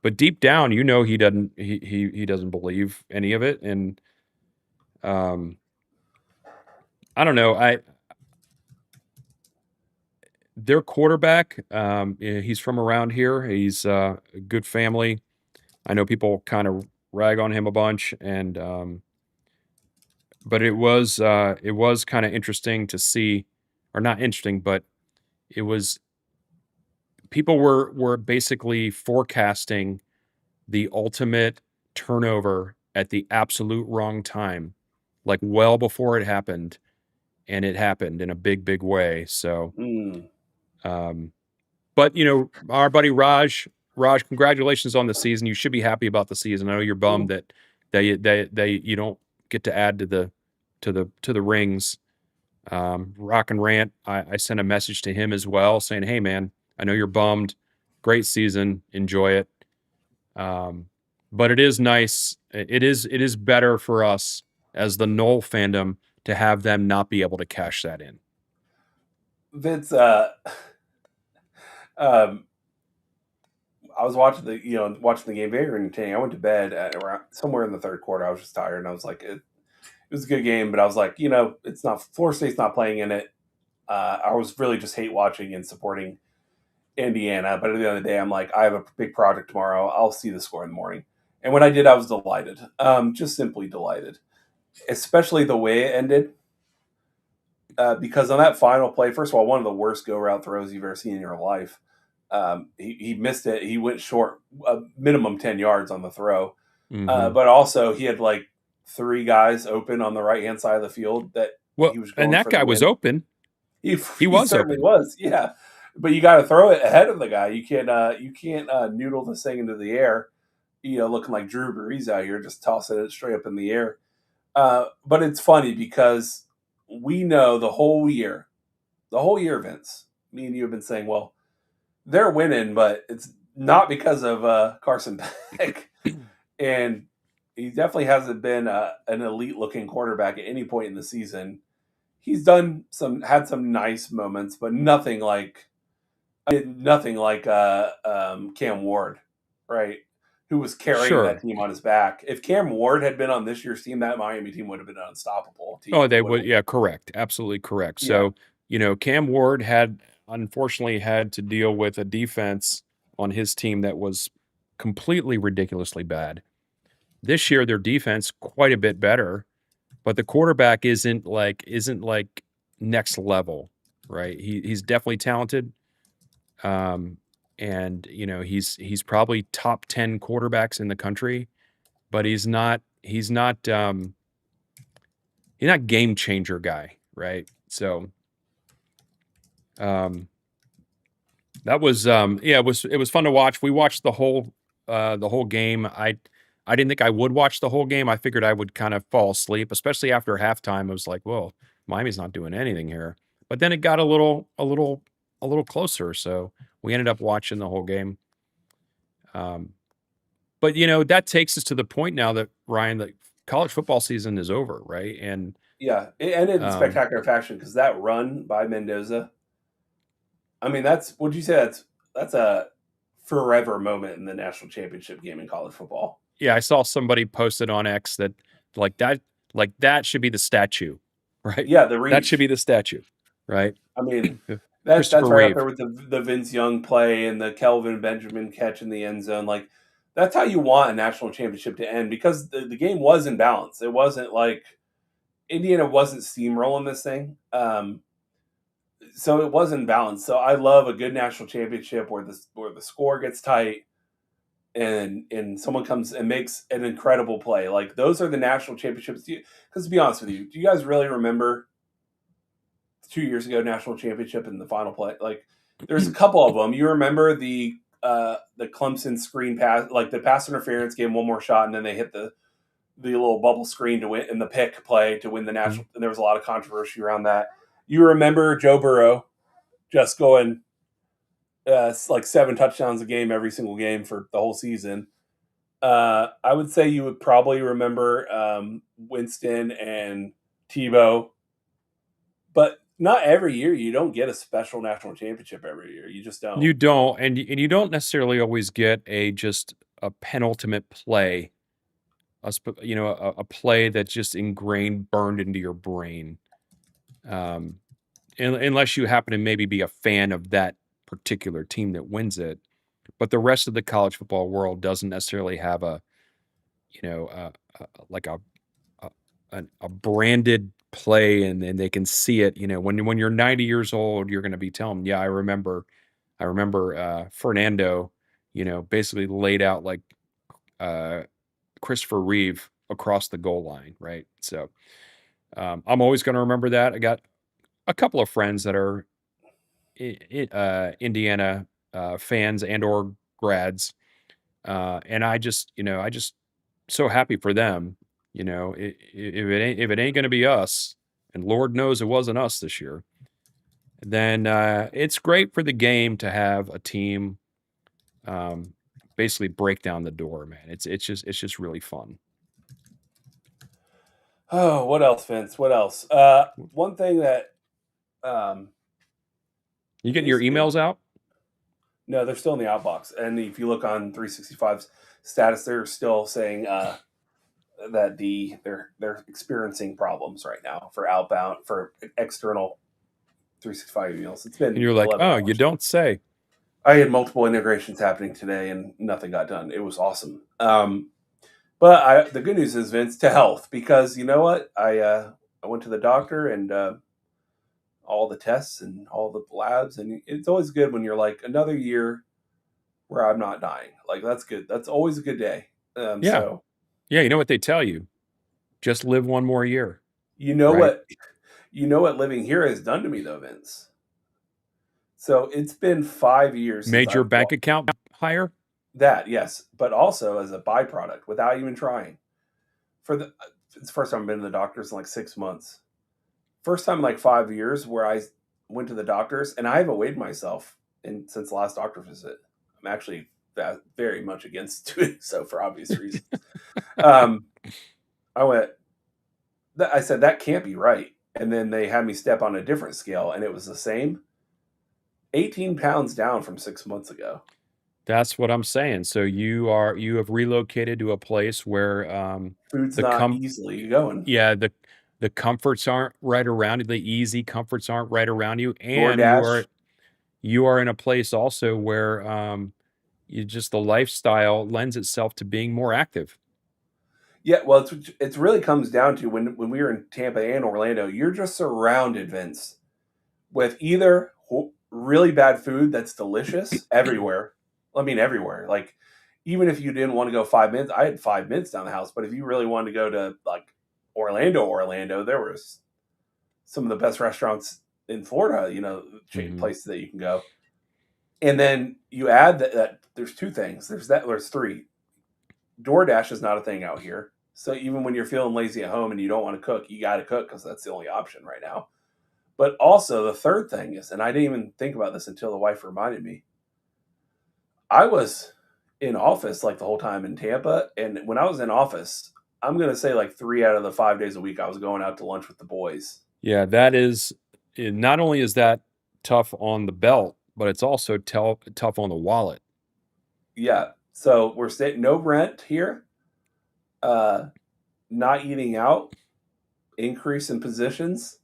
but deep down, he doesn't believe any of it. And um I don't know. Their quarterback, he's from around here. He's a good family. I know people kind of rag on him a bunch, and but it was kind of interesting to see, or not interesting, but it was people were basically forecasting the ultimate turnover at the absolute wrong time, like well before it happened, and it happened in a big, big way. So, mm. um, but our buddy Raj, congratulations on the season. You should be happy about the season. I know you're bummed that they you don't get to add to the rings. Rock and Rant, I sent a message to him as well saying, "Hey man, I know you're bummed. Great season, enjoy it." Um, but it is nice. It is better for us as the Knoll fandom to have them not be able to cash that in. Vince. Um, I was watching the game, very entertaining. I went to bed at around somewhere in the third quarter. I was just tired, and I was like, it was a good game, but I was like, it's not Florida State's not playing in it. I was really just hate watching and supporting Indiana, but at the end of the day, I'm like, I have a big project tomorrow. I'll see the score in the morning. And when I did, I was delighted, just simply delighted, especially the way it ended. Because on that final play, first of all, one of the worst go route throws you've ever seen in your life. He missed it. He went short, minimum 10 yards on the throw. Hmm. But also, he had like three guys open on the right hand side of the field that Well, he was and going that for the guy was win. open. He, He he was certainly open. was, yeah. But you got to throw it ahead of the guy. You can't noodle this thing into the air. Looking like Drew Brees out here, just tossing it straight up in the air. But it's funny because we know the whole year, Vince. Me and you have been saying, well, they're winning, but it's not because of Carson Beck, and he definitely hasn't been an elite looking quarterback at any point in the season. He's had some nice moments, but nothing like Cam Ward, right? Who was carrying that Sure. team on his back. If Cam Ward had been on this year's team, that Miami team would have been an unstoppable team. Oh, It they would have, would. Yeah, correct. Absolutely correct. yeah, So, Cam Ward had unfortunately had to deal with a defense on his team that was completely ridiculously bad. This year, their defense quite a bit better, but the quarterback isn't like next level, right? He's definitely talented, um, and he's probably top 10 quarterbacks in the country, but he's not game changer guy, right? So um, that was yeah, it was fun to watch. We watched the whole game. I didn't think I would watch the whole game. I figured I would kind of fall asleep, especially after halftime. I was like, "Whoa, Miami's not doing anything here." But then it got a little closer, so we ended up watching the whole game. Um, but that takes us to the point now that Ryan, the college football season is over, right? And yeah. It ended in um, spectacular fashion because that run by Mendoza. I mean, that's would you say that's a forever moment in the national championship game in college football. Yeah, I saw somebody posted on X that like that like that should be the statue, right? Yeah, the That should reach. be the statue, right? I mean, that's Christopher right up Reeve. there with the Vince Young play and the Kelvin Benjamin catch in the end zone. Like that's how you want a national championship to end because the game was in balance. It wasn't like Indiana wasn't steamrolling this thing. So it was in balance. So I love a good national championship where the score gets tight and someone comes and makes an incredible play. Like those are the national championships. Because to be honest with you, do you guys really remember 2 years ago national championship in the final play? Like there's a couple of them. You remember the Clemson screen pass, like the pass interference gave them one more shot, and then they hit the little bubble screen to win and the pick play to win the national. And there was a lot of controversy around that. You remember Joe Burrow just going like 7 touchdowns a game every single game for the whole season. I would say you would probably remember Winston and Tebow, but not every year. You don't get a special national championship every year. You just don't. You don't, and you don't necessarily always get just a penultimate play, a play that's just ingrained, burned into your brain. Unless you happen to maybe be a fan of that particular team that wins it, but the rest of the college football world doesn't necessarily have you know, like a, a branded play, and they can see it. When you're 90 years old, you're going to be telling them, yeah, I remember Fernando, basically laid out like uh, Christopher Reeve across the goal line, right? So I'm always going to remember that. I got a couple of friends that are Indiana fans and or grads, and I just so happy for them. If it ain't going to be us, and Lord knows it wasn't us this year, then it's great for the game to have a team um, basically break down the door, man. It's just really fun. Oh, what else, Vince? What else? One thing that um, You getting your is good. emails out? No, they're still in the outbox, and if you look on 365's status, they're still saying that they're experiencing problems right now for outbound for external 365 emails. It's And been you're like, 11 oh, you hours. don't say. I had multiple integrations happening today, and nothing got done. It was awesome. But the good news is, Vince, to health, because you know what? I went to the doctor and all the tests and all the labs, and it's always good when you're like another year where I'm not dying. Like that's good. That's always a good day. Yeah, So yeah. You know what they tell you? Just live one more year, you know right? what you know what living here has done to me, though, Vince. So it's been 5 years since Made your I've bank account higher. that, yes, but also as a byproduct without even trying. It's the first time I've been to the doctors in like 6 months. First time in like 5 years where I went to the doctors, and I haven't weighed myself since the last doctor visit. I'm actually very much against doing so for obvious reasons. um, I went. I said that can't be right, and then they had me step on a different scale, and it was the same. 18 pounds down from 6 months ago. That's what I'm saying. So you have relocated to a place where Food's the not com easily going. yeah, the comforts aren't right around you, the easy comforts aren't right around you, and you DoorDash. are you are in a place also where you just the lifestyle lends itself to being more active. Yeah, well, it's really comes down to when we were in Tampa and Orlando, you're just surrounded, Vince, with either really bad food that's delicious everywhere. I mean, everywhere. Like, even if you didn't want to go 5 minutes, I had 5 minutes down the house. But if you really wanted to go to like Orlando, there was some of the best restaurants in Florida. Mhm. Places that you can go. And then you add that there's two things. There's three. DoorDash is not a thing out here. So even when you're feeling lazy at home and you don't want to cook, you got to cook because that's the only option right now. But also the third thing is, and I didn't even think about this until the wife reminded me, I was in office like the whole time in Tampa. And when I was in office, I'm going to say like 3 out of the 5 days a week, I was going out to lunch with the boys. Yeah, that is not only is that tough on the belt, but it's also tough on the wallet. Yeah. So we're staying no rent here. Uh, not eating out. Increase in positions.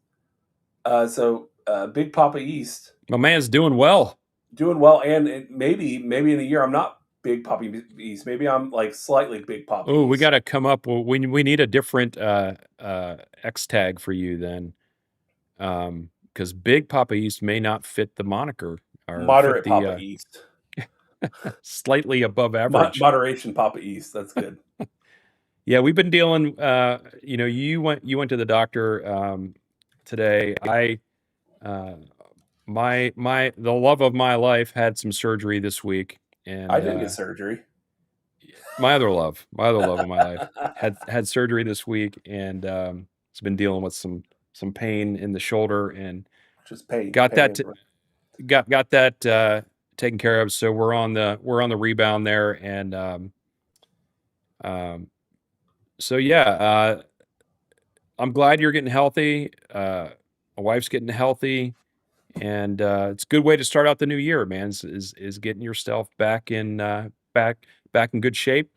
Big Papa East My man's doing well. doing well, and maybe in a year I'm not Big Papa East. Maybe I'm like slightly Big Papa Oh, we East. got to come up. Well, we need a different X tag for you then, because Big Papa East may not fit the moniker or fit Moderate the Papa East. slightly above average. Moderation Papa East. That's good. Yeah, we've been dealing. You went to the doctor today. Uh, the love of my life had some surgery this week, I and didn't get surgery. my other love of my life had surgery this week, and has been dealing with some pain in the shoulder, and Just pain, got pain. that got that taken care of. So we're on the rebound there, and um, so yeah, I'm glad you're getting healthy. My wife's getting healthy, and it's a good way to start out the new year, man. Is getting yourself back in good shape.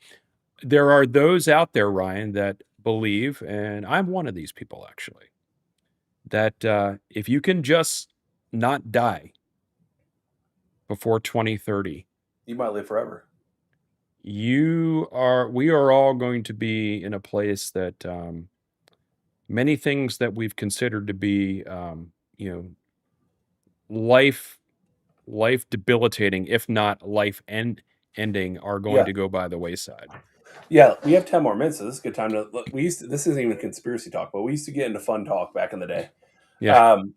There are those out there, Ryan, that believe, and I'm one of these people actually, that if you can just not die before 2030, You might live forever. we are all going to be in a place that many things that we've considered to be, you know, life debilitating, if not ending, are going Yeah, to go by the wayside. yeah. We have 10 more minutes, so this is a good time to. Look, we used to, this isn't even conspiracy talk, but we used to get into fun talk back in the day. Yeah, Um,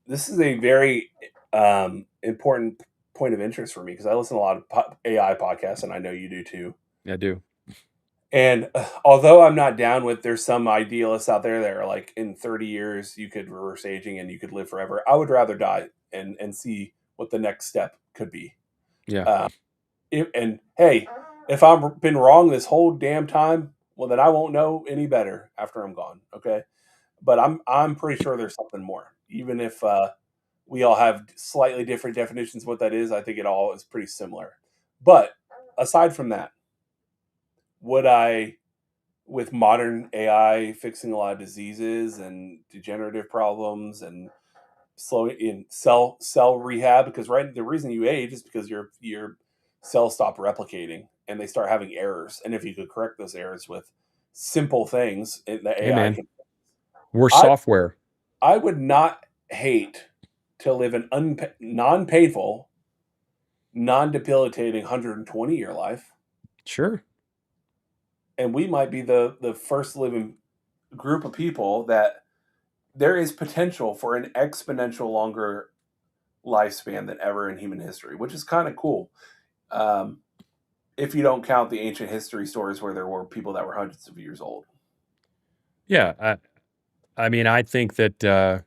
this is a very important point of interest for me because I listen to a lot of AI podcasts, and I know you do too. I do. And although I'm not down with, there's some idealists out there that are like, in 30 years you could reverse aging and you could live forever. I would rather die and see what the next step could be. Yeah. Um, and hey, if I've been wrong this whole damn time, well then I won't know any better after I'm gone. Okay, but I'm pretty sure there's something more. Even if we all have slightly different definitions of what that is, I think it all is pretty similar. But aside from that, would I, with modern AI fixing a lot of diseases and degenerative problems and slow in cell rehab, because right, the reason you age is because your cells stop replicating and they start having errors, and if you could correct those errors with simple things, the Hey, AI man, can. we're I software. I would not hate to live an non-painful, non-debilitating 120-year life, Sure. and we might be the first living group of people that there is potential for an exponential longer lifespan than ever in human history, which is kind of cool. Um, if you don't count the ancient history stories where there were people that were hundreds of years old. Yeah. I mean, I think that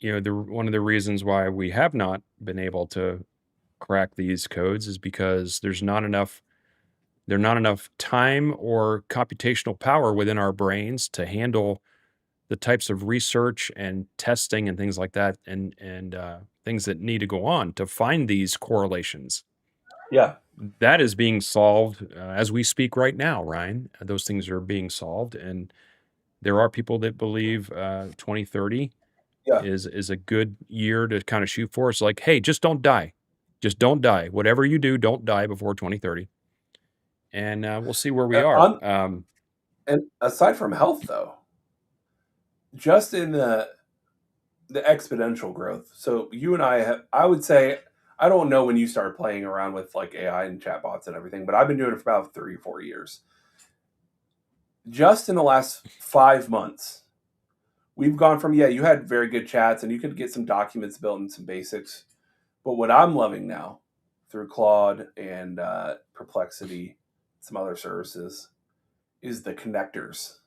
one of the reasons why we have not been able to crack these codes is because there's not enough time or computational power within our brains to handle the types of research and testing and things like that, and things that need to go on to find these correlations. Yeah, That is being solved as we speak right now, Ryan. Those things are being solved, and there are people that believe 2030 yeah. is a good year to kind of shoot for. It's like, hey, just don't die. Just don't die. Whatever you do, don't die before 2030. And we'll see where we are. On and aside from health, though, just in the exponential growth. So you and I have, I would say, I don't know when you started playing around with like AI and chatbots and everything, but I've been doing it for about 3 or 4 years. Just in the last 5 months, we've gone from, yeah, you had very good chats and you could get some documents built and some basics. But what I'm loving now through Claude and Perplexity, some other services, is the connectors.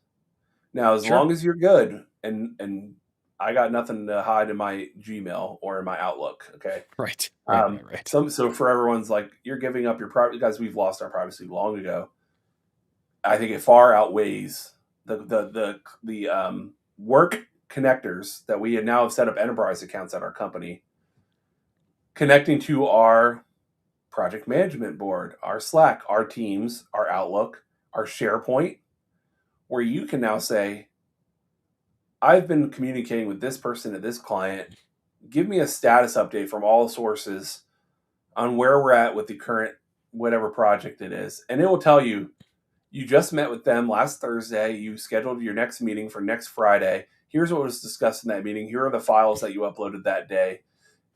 Now, as Sure. long as you're good, and I got nothing to hide in my Gmail or in my Outlook, okay. Right. Right. Right. Right. So for everyone's like, you're giving up your private, guys. We've lost our privacy long ago. I think it far outweighs the work connectors that we now have set up enterprise accounts at our company, connecting to our project management board, our Slack, our Teams, our Outlook, our SharePoint, where you can now say, I've been communicating with this person at this client. Give me a status update from all sources on where we're at with the current whatever project it is. And it will tell you, you just met with them last Thursday. You scheduled your next meeting for next Friday. Here's what was discussed in that meeting. Here are the files that you uploaded that day.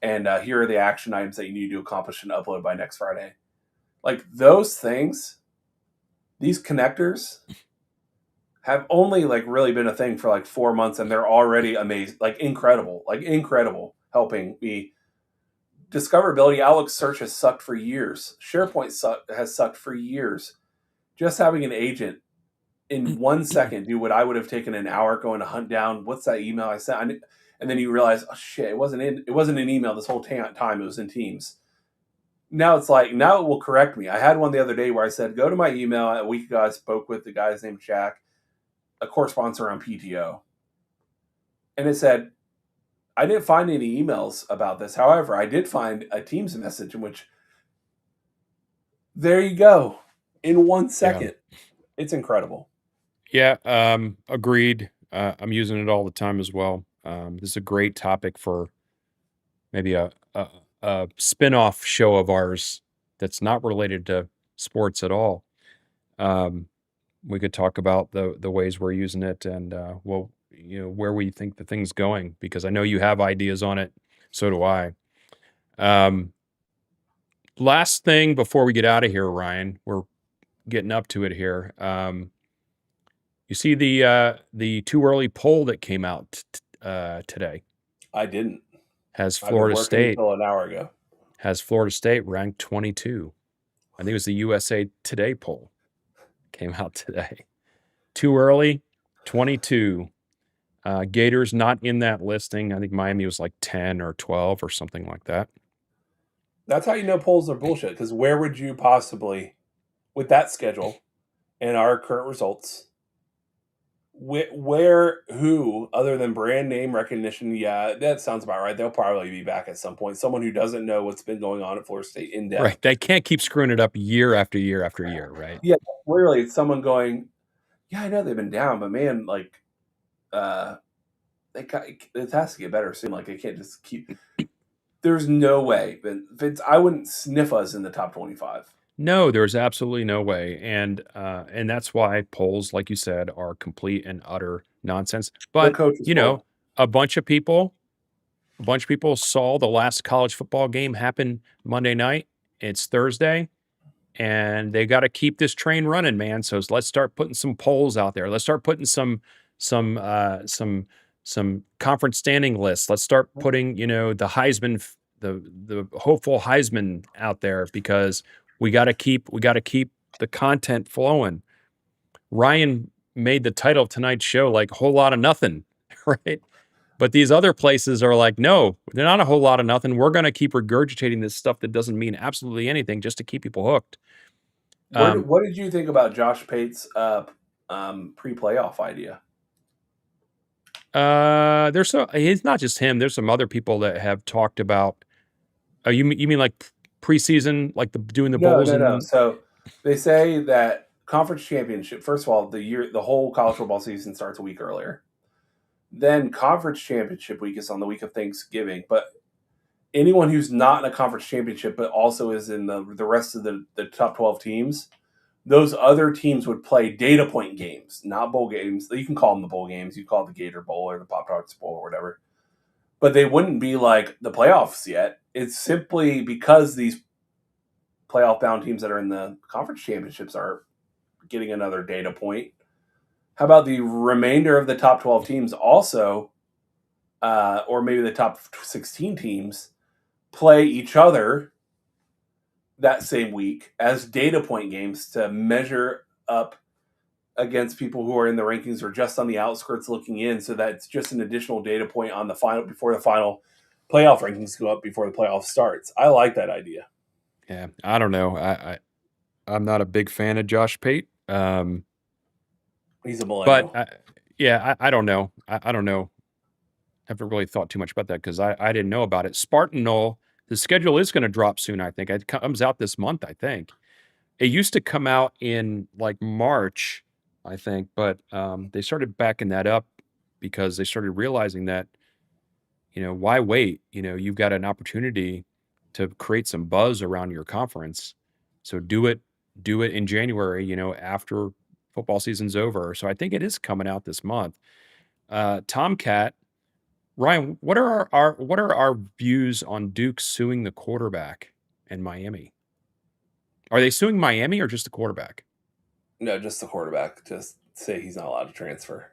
And here are the action items that you need to accomplish and upload by next Friday. Like those things, these connectors have only like really been a thing for like 4 months, and they're already amazing, like incredible helping me. Discoverability, Outlook search has sucked for years. SharePoint has sucked for years. Just having an agent in 1 second do what I would have taken an hour going to hunt down. What's that email I sent? And then you realize, oh shit, it wasn't an email this whole time. It was in Teams. Now it's like, now it will correct me. I had one the other day where I said, go to my email. A week ago, I spoke with the guy's named Jack, a core sponsor on PTO. And it said, I didn't find any emails about this. However, I did find a Teams message in which, there you go, in 1 second. It's incredible. Yeah, agreed. I'm using it all the time as well. This is a great topic for maybe a spin-off show of ours that's not related to sports at all. We could talk about the ways we're using it and well, where we think the thing's going, because I know you have ideas on it. So do I. Last thing before we get out of here, Ryan, we're getting up to it here. You see the too early poll that came out today. I didn't. Has I've been Florida working State until an hour ago. has Florida State ranked 22. I think it was the USA Today poll came out today. Too early, 22. Gators not in that listing. I think Miami was like 10 or 12 or something like that. That's how you know polls are bullshit. Because where would you possibly, with that schedule and our current results, who other than brand name recognition? Yeah, that sounds about right. They'll probably be back at some point. Someone who doesn't know what's been going on at Florida State in depth. Right. They can't keep screwing it up year after year after year, right? Yeah, clearly it's someone going, yeah, I know they've been down, but man, like, it has to get better soon. Like, they can't just keep. There's no way. Vince, I wouldn't sniff us in the top 25. No, there's absolutely no way, and that's why polls, like you said, are complete and utter nonsense. The But coaches poll. a bunch of people saw the last college football game happen Monday night. It's Thursday, and they got to keep this train running, man. So let's start putting some polls out there. Let's start putting some conference standing lists. Let's start putting the Heisman, the hopeful Heisman out there, because we got to keep the content flowing. Ryan made the title of tonight's show like a whole lot of nothing, right? But these other places are like, no, they're not a whole lot of nothing. We're going to keep regurgitating this stuff that doesn't mean absolutely anything just to keep people hooked. What did you think about Josh Pate's pre-playoff idea? It's not just him. There's some other people that have talked about. You mean like preseason, like doing the bowls? No. So they say that conference championship. First of all, the whole college football season starts a week earlier. Then conference championship week is on the week of Thanksgiving. But anyone who's not in a conference championship but also is in the rest of the top 12 teams, those other teams would play data point games, not bowl games. You can call them the bowl games. You call it the Gator Bowl or the Pop-Tarts Bowl or whatever. But they wouldn't be like the playoffs yet. It's simply because these playoff-bound teams that are in the conference championships are getting another data point. How about the remainder of the top 12 teams also, or maybe the top 16 teams, play each other that same week as data point games to measure up against people who are in the rankings or just on the outskirts looking in, so that it's just an additional data point on the final before the final playoff rankings go up before the playoff starts. I like that idea. Yeah, I don't know. I'm not a big fan of Josh Pate. He's a millennial. But I don't know. I don't know. I haven't really thought too much about that because I didn't know about it. Spartan Knoll The schedule is going to drop soon, I think. It comes out this month, I think. It used to come out in like March, I think, but they started backing that up because they started realizing that, why wait? You've got an opportunity to create some buzz around your conference. So do it in January, after football season's over. So I think it is coming out this month. Tomcat, Ryan, what are our views on Duke suing the quarterback in Miami? Are they suing Miami or just the quarterback? No, just the quarterback. Just say he's not allowed to transfer.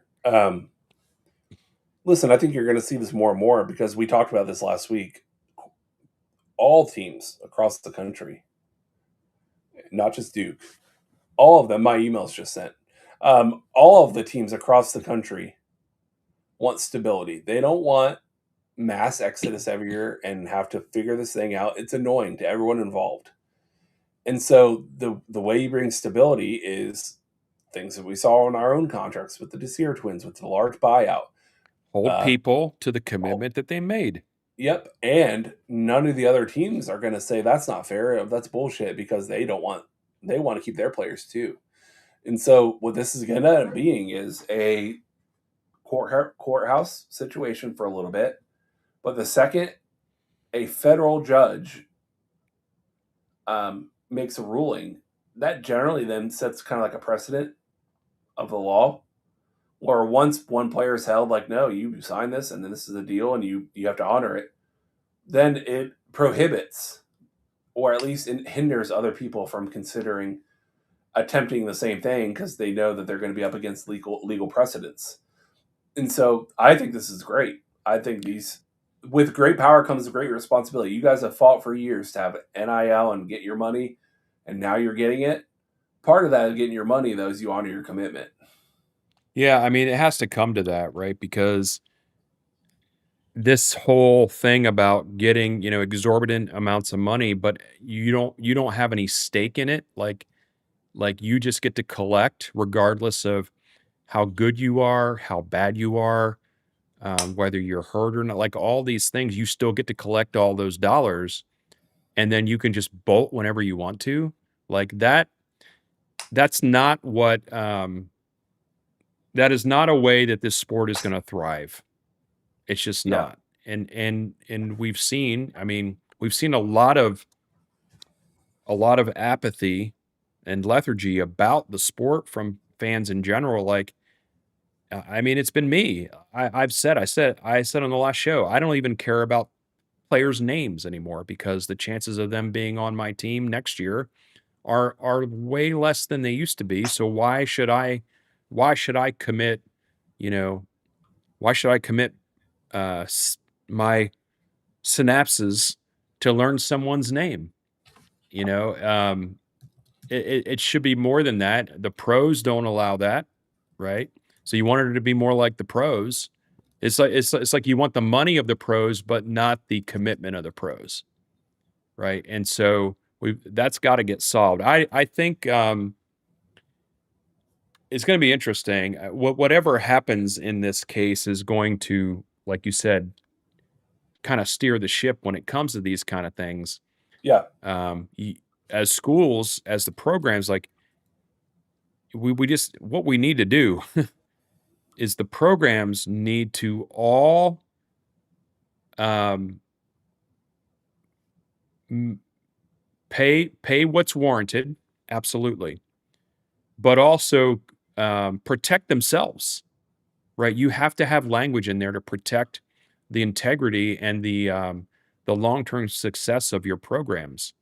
Listen, I think you're going to see this more and more because we talked about this last week. All teams across the country, not just Duke, all of them, my emails just sent, all of the teams across the country want stability. They don't want mass exodus every year and have to figure this thing out. It's annoying to everyone involved. And so the way you bring stability is things that we saw in our own contracts with the Desir twins, with the large buyout. Hold Uh, people to the all, commitment that they made. yep, and none of the other teams are going to say that's not fair. That's bullshit because they want to keep their players too. And so what this is going to end up being is a courthouse situation for a little bit. But the second a federal judge makes a ruling, that generally then sets kind of like a precedent of the law. Or once one player is held, like, no, you sign this, and then this is a deal, and you have to honor it. Then it prohibits, or at least it hinders other people from considering attempting the same thing because they know that they're going to be up against legal precedents. And so I think this is great. I think with great power comes great responsibility. You guys have fought for years to have NIL and get your money, and now you're getting it. Part of that of getting your money, though, is you honor your commitment. Yeah, I mean, it has to come to that, right? Because this whole thing about getting, exorbitant amounts of money, but you don't have any stake in it. Like you just get to collect regardless of how good you are, how bad you are, whether you're hurt or not. Like all these things, you still get to collect all those dollars, and then you can just bolt whenever you want to. Like that. That's not what. That is not a way that this sport is going to thrive. It's just Yeah, not. And we've seen, I mean, we've seen a lot of apathy and lethargy about the sport from fans in general. Like, I mean, it's been me. I said on the last show, I don't even care about players' names anymore because the chances of them being on my team next year are way less than they used to be. So why should I commit, you know, why should I commit my synapses to learn someone's name? You know, it should be more than that. The pros don't allow that, right? So you want it to be more like the pros. It's like you want the money of the pros, but not the commitment of the pros, right? And so that's got to get solved. I think it's going to be interesting. Whatever happens in this case is going to, like you said, kind of steer the ship when it comes to these kind of things. yeah, Y As schools, as the programs, like, we just what we need to do is the programs need to all, um, m pay what's warranted, absolutely, but also, protect themselves, right? You have to have language in there to protect the integrity and the long-term success of your programs,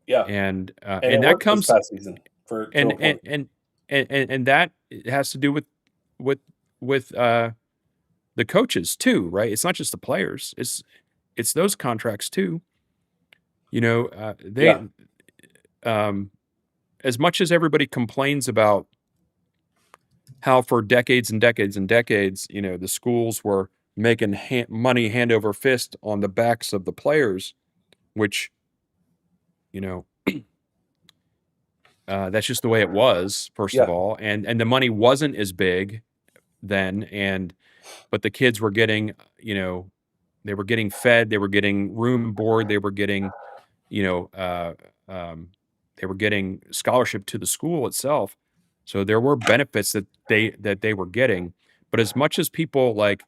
yeah, and, and it and that worked this comes past season to and a and point. and and that has to do with with the coaches too, right? It's not just the players. It's those contracts too. They Yeah, um as much as everybody complains about how for decades and decades and decades, the schools were making money hand over fist on the backs of the players, which, you know, that's just the way it was, first of yeah, all, and the money wasn't as big then, but the kids were getting, you know, They were getting fed, they were getting room and board, they were getting, you know, they were getting scholarship to the school itself. So there were benefits that they were getting. But as much as people like,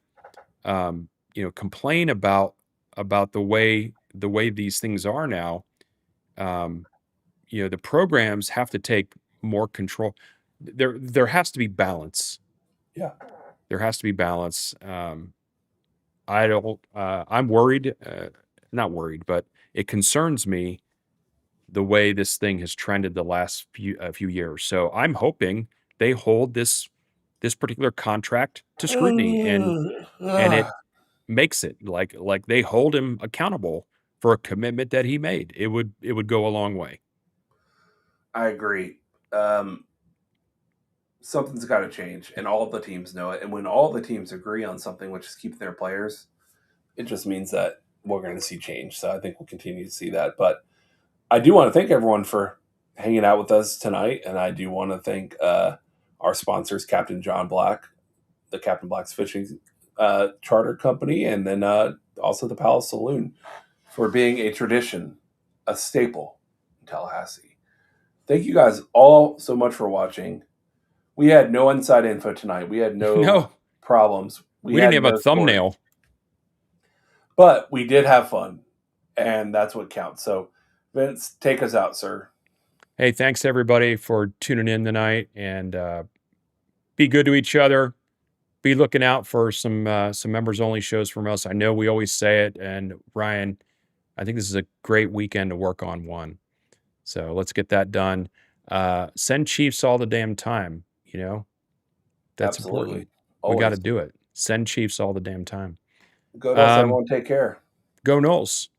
complain about the way these things are now, um, the programs have to take more control. There has to be balance. Yeah, There has to be balance. I don't. I'm worried. Not worried, but it concerns me the way this thing has trended the last few years. So I'm hoping they hold this particular contract to scrutiny, and it makes it like they hold him accountable for a commitment that he made. It would go a long way. I agree. Um, Something's got to change, and all of the teams know it. And when all the teams agree on something, which is keep their players, it just means that we're going to see change. So I think we'll continue to see that. But I do want to thank everyone for hanging out with us tonight, and I do want to thank our sponsors, Captain John Black, the Captain Black's Fishing Charter Company, and then also the Palace Saloon for being a tradition, a staple in Tallahassee. Thank you guys all so much for watching. We had no inside info tonight. We had no No, problems. We we didn't had have a no scoring, thumbnail. but we did have fun, and that's what counts. So, Vince, take us out, sir. Hey, thanks everybody for tuning in tonight, and be good to each other. Be looking out for some members only shows from us. I know we always say it, and Ryan, I think this is a great weekend to work on one. So let's get that done. Send Chiefs all the damn time. That's Absolutely. important. We got to Always. do it. Send Chiefs all the damn time. Go Noles, Um, everyone. Take care. Go Knowles.